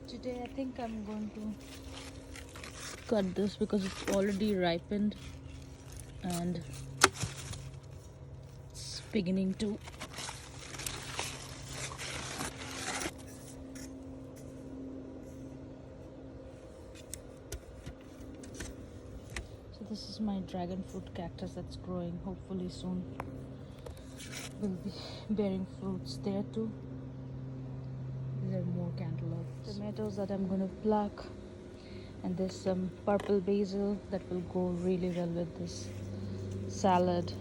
Today I think I'm going to cut this because it's already ripened and it's beginning to this is my dragon fruit cactus that's growing. Hopefully soon will be bearing fruits there too. These are more cantaloupes. Tomatoes that I'm going to pluck, and there's some purple basil that will go really well with this salad.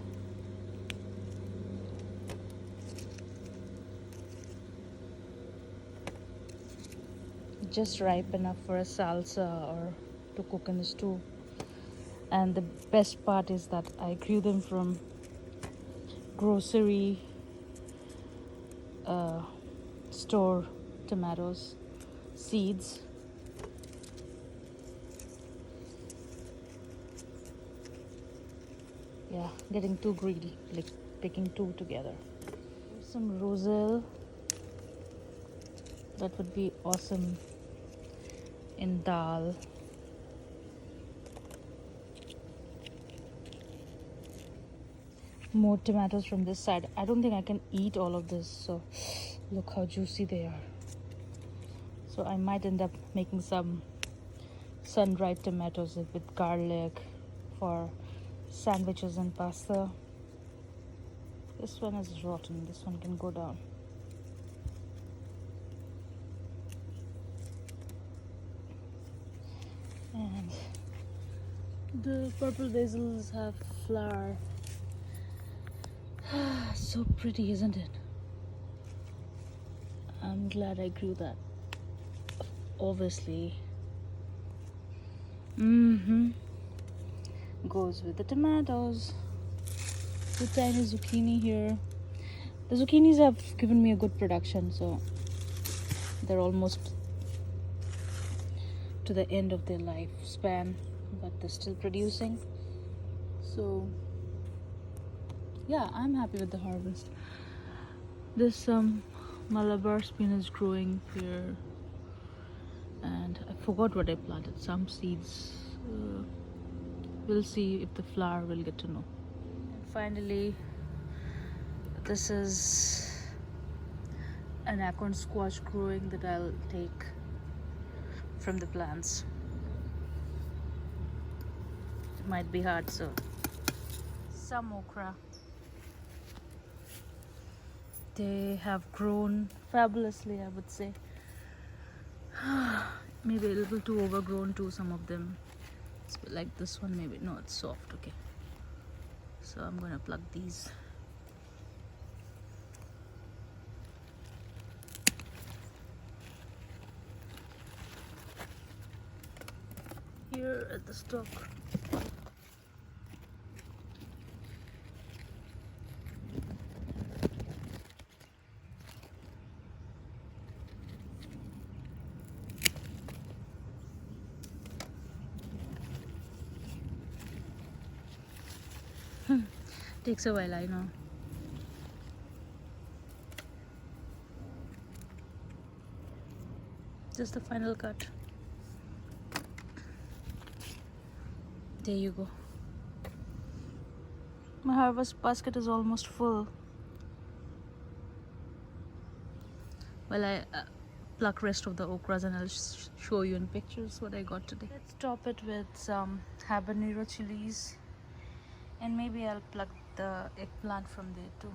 Just ripe enough for a salsa or to cook in a stew. And the best part is that I grew them from grocery store tomatoes seeds. Yeah, getting too greedy, like picking two together. There's some roselle that would be awesome in dal. More tomatoes from this side. I don't think I can eat all of this, so look how juicy they are. So I might end up making some sun-dried tomatoes with garlic for sandwiches and pasta. This one is rotten. This one can go down. And the purple basils have flower. So pretty, isn't it? I'm glad I grew that. Obviously. Goes with the tomatoes. The tiny zucchini here. The zucchinis have given me a good production, so they're almost to the end of their lifespan, but they're still producing. So yeah, I'm happy with the harvest. There's some Malabar spinach growing here, and I forgot what I planted. Some seeds. We'll see if the flower will get to know. And finally, this is an acorn squash growing that I'll take from the plants. It might be hard, so some okra. They have grown fabulously, I would say. Maybe a little too overgrown too, some of them. It's like this one, maybe. No, it's soft. Okay, so I'm gonna pluck these. Here at the stalk. Takes a while, I know. Just the final cut. There you go. My harvest basket is almost full. Well, I pluck rest of the okras and I'll show you in pictures what I got today. Let's top it with some habanero chilies, and maybe I'll pluck the eggplant from there too.